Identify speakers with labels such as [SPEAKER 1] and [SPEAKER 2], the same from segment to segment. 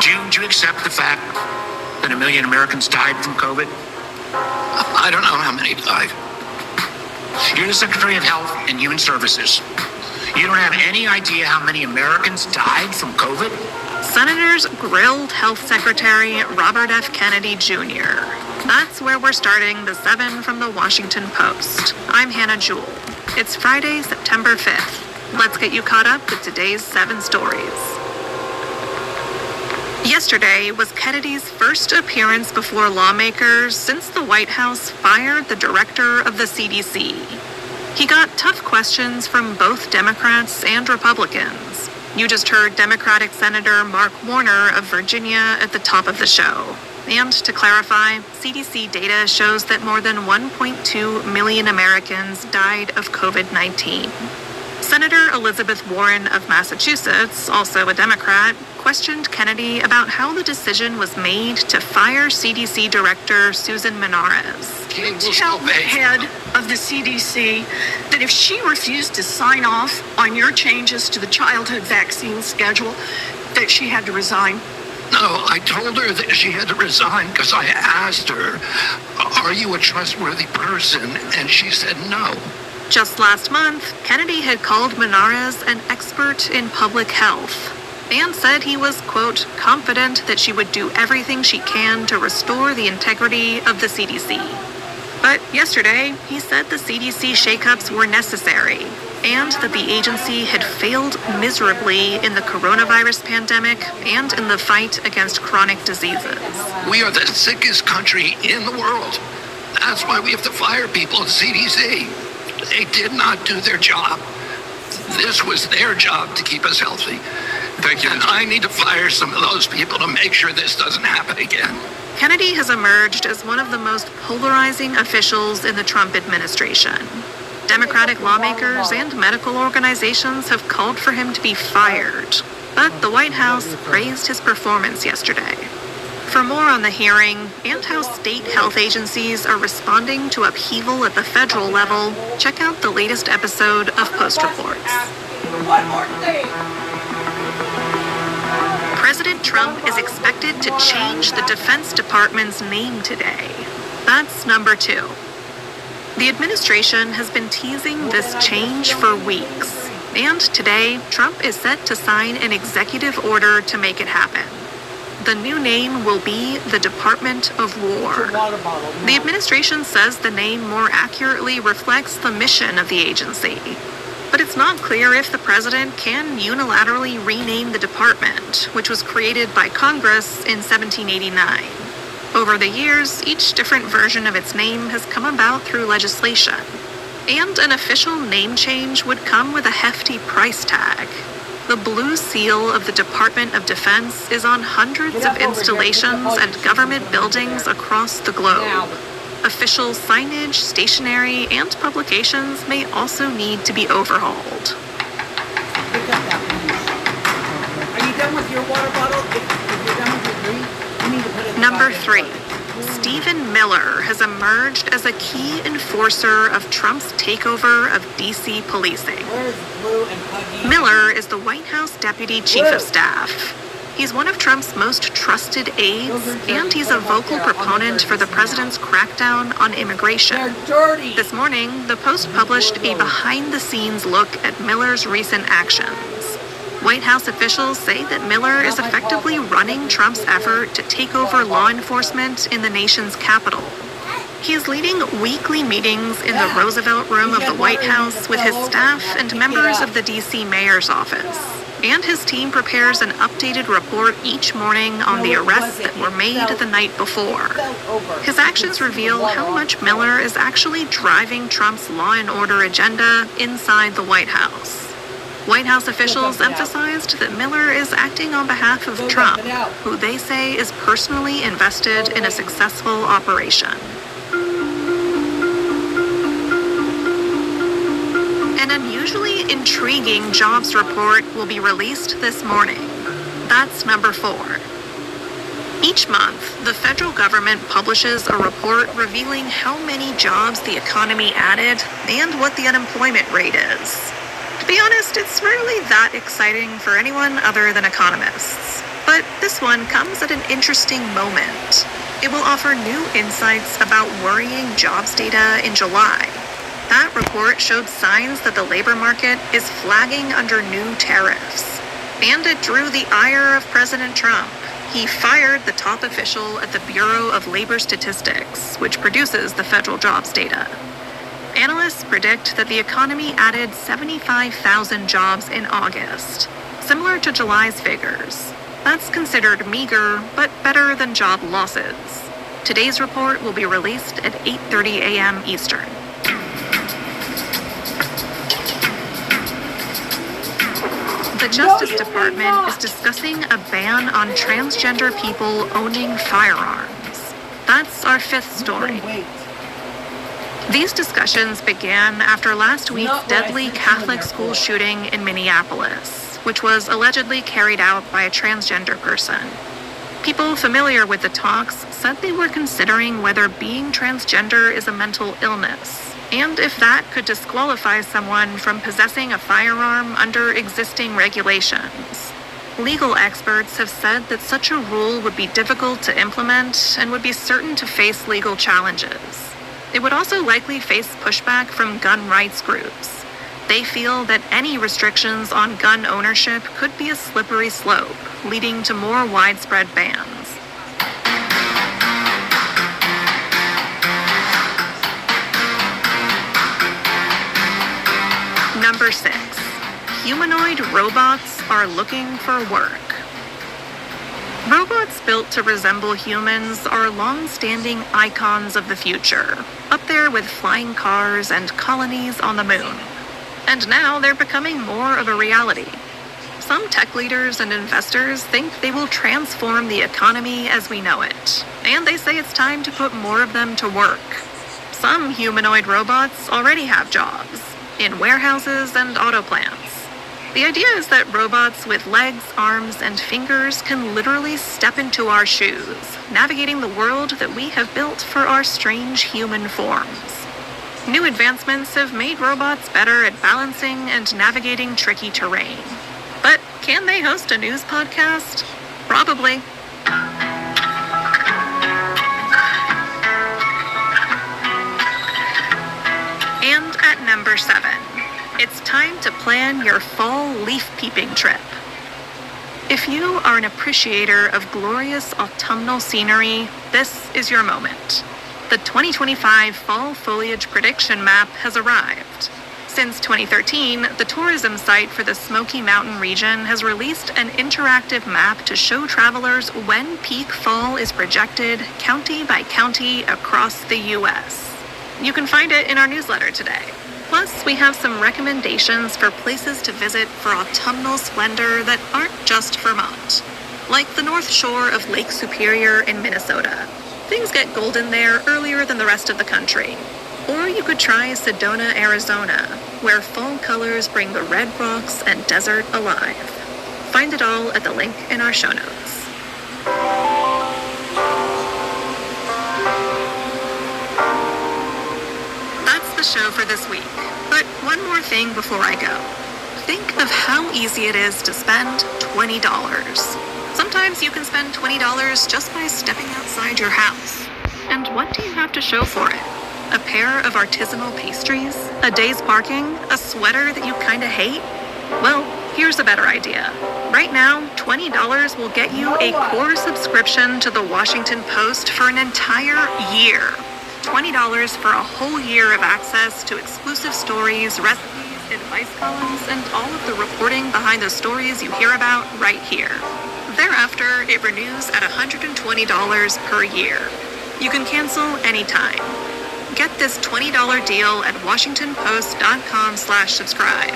[SPEAKER 1] Do you accept the fact that 1 million Americans died from COVID?
[SPEAKER 2] I don't know how many died.
[SPEAKER 1] You're the Secretary of Health and Human Services. You don't have any idea how many Americans died from COVID?
[SPEAKER 3] Senators grilled Health Secretary Robert F. Kennedy Jr. That's where we're starting the 7 from the Washington Post. I'm Hannah Jewell. It's Friday, September 5th. Let's get you caught up with today's 7 stories. Yesterday was Kennedy's first appearance before lawmakers since the White House fired the director of the CDC. He got tough questions from both Democrats and Republicans. You just heard Democratic Senator Mark Warner of Virginia at the top of the show. And to clarify, CDC data shows that more than 1.2 million Americans died of COVID-19. Senator Elizabeth Warren of Massachusetts, also a Democrat, questioned Kennedy about how the decision was made to fire CDC Director Susan Menares.
[SPEAKER 4] Can you tell the head of the CDC that if she refused to sign off on your changes to the childhood vaccine schedule, that she had to resign?
[SPEAKER 2] No, I told her that she had to resign because I asked her, are you a trustworthy person? And she said no.
[SPEAKER 3] Just last month, Kennedy had called Menares an expert in public health and said he was, quote, confident that she would do everything she can to restore the integrity of the CDC. But yesterday, he said the CDC shakeups were necessary and that the agency had failed miserably in the coronavirus pandemic and in the fight against chronic diseases.
[SPEAKER 2] We are the sickest country in the world. That's why we have to fire people at CDC. They did not do their job. This was their job to keep us healthy.
[SPEAKER 1] Thank you.
[SPEAKER 2] And I need to fire some of those people to make sure this doesn't happen again.
[SPEAKER 3] Kennedy has emerged as one of the most polarizing officials in the Trump administration. Democratic lawmakers and medical organizations have called for him to be fired, but the White House praised his performance yesterday. For more on the hearing and how state health agencies are responding to upheaval at the federal level, check out the latest episode of Post Reports.
[SPEAKER 4] One more thing.
[SPEAKER 3] President Trump is expected to change the Defense Department's name today. That's number 2. The administration has been teasing this change for weeks, and today Trump is set to sign an executive order to make it happen. The new name will be the Department of War. The administration says the name more accurately reflects the mission of the agency. But it's not clear if the president can unilaterally rename the department, which was created by Congress in 1789. Over the years, each different version of its name has come about through legislation. And an official name change would come with a hefty price tag. The blue seal of the Department of Defense is on hundreds of installations and government buildings across the globe. Official signage, stationery, and publications may also need to be overhauled.
[SPEAKER 5] Pick up that one. Are you done with your water bottle? If you're done with your drink, you need to put it
[SPEAKER 3] Number
[SPEAKER 5] back.
[SPEAKER 3] 3. Stephen Miller has emerged as a key enforcer of Trump's takeover of D.C. policing.
[SPEAKER 5] Where's Blue and Puggy?
[SPEAKER 3] Miller is the White House Deputy Chief of Staff. He's one of Trump's most trusted aides, and he's a vocal proponent for the president's crackdown on immigration.
[SPEAKER 5] They're dirty.
[SPEAKER 3] This morning, the Post published a behind-the-scenes look at Miller's recent actions. White House officials say that Miller is effectively running Trump's effort to take over law enforcement in the nation's capital. He is leading weekly meetings in the Roosevelt Room of the White House with his staff and members of the D.C. mayor's office. And his team prepares an updated report each morning on the arrests that were made the night before. His actions reveal how much Miller is actually driving Trump's law and order agenda inside the White House. White House officials emphasized that Miller is acting on behalf of Trump, who they say is personally invested in a successful operation. An unusually intriguing jobs report will be released this morning. That's number 4. Each month, the federal government publishes a report revealing how many jobs the economy added and what the unemployment rate is. To be honest, it's rarely that exciting for anyone other than economists. But this one comes at an interesting moment. It will offer new insights about worrying jobs data in July. That report showed signs that the labor market is flagging under new tariffs. And it drew the ire of President Trump. He fired the top official at the Bureau of Labor Statistics, which produces the federal jobs data. Analysts predict that the economy added 75,000 jobs in August, similar to July's figures. That's considered meager, but better than job losses. Today's report will be released at 8:30 a.m. Eastern. The Justice Department is discussing a ban on transgender people owning firearms. That's our fifth story.
[SPEAKER 5] Wait.
[SPEAKER 3] These discussions began after last week's deadly Catholic school shooting in Minneapolis, which was allegedly carried out by a transgender person. People familiar with the talks said they were considering whether being transgender is a mental illness, and if that could disqualify someone from possessing a firearm under existing regulations. Legal experts have said that such a rule would be difficult to implement and would be certain to face legal challenges. It would also likely face pushback from gun rights groups. They feel that any restrictions on gun ownership could be a slippery slope, leading to more widespread bans. Number 6. Humanoid robots are looking for work. Robots built to resemble humans are long-standing icons of the future, up there with flying cars and colonies on the moon. And now they're becoming more of a reality. Some tech leaders and investors think they will transform the economy as we know it, and they say it's time to put more of them to work. Some humanoid robots already have jobs, in warehouses and auto plants. The idea is that robots with legs, arms, and fingers can literally step into our shoes, navigating the world that we have built for our strange human forms. New advancements have made robots better at balancing and navigating tricky terrain. But can they host a news podcast? Probably. And at number 7. It's time to plan your fall leaf peeping trip. If you are an appreciator of glorious autumnal scenery, this is your moment. The 2025 Fall Foliage Prediction Map has arrived. Since 2013, the tourism site for the Smoky Mountain region has released an interactive map to show travelers when peak fall is projected county by county across the U.S. You can find it in our newsletter today. Plus, we have some recommendations for places to visit for autumnal splendor that aren't just Vermont, like the North Shore of Lake Superior in Minnesota. Things get golden there earlier than the rest of the country. Or you could try Sedona, Arizona, where fall colors bring the red rocks and desert alive. Find it all at the link in our show notes. That's the show for this week. But one more thing before I go. Think of how easy it is to spend $20. Sometimes you can spend $20 just by stepping outside your house. And what do you have to show for it? A pair of artisanal pastries? A day's parking? A sweater that you kinda hate? Well, here's a better idea. Right now, $20 will get you a core subscription to the Washington Post for an entire year. $20 for a whole year of access to exclusive stories, recipes, advice columns, and all of the reporting behind the stories you hear about right here. Thereafter, it renews at $120 per year. You can cancel anytime. Get this $20 deal at WashingtonPost.com/subscribe.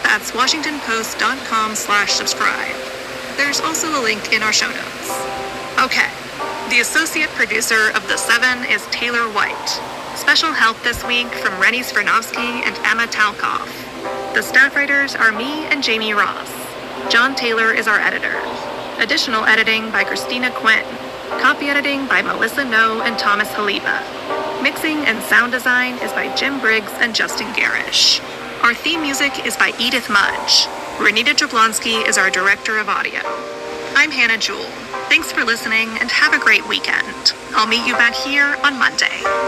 [SPEAKER 3] That's WashingtonPost.com/subscribe. There's also a link in our show notes. Okay. The associate producer of The 7 is Taylor White. Special help this week from Rennie Svirnovsky and Emma Talkoff. The staff writers are me and Jamie Ross. John Taylor is our editor. Additional editing by Christina Quinn. Copy editing by Melissa No and Thomas Haliba. Mixing and sound design is by Jim Briggs and Justin Garish. Our theme music is by Edith Mudge. Renita Jablonski is our director of audio. I'm Hannah Jewell. Thanks for listening and have a great weekend. I'll meet you back here on Monday.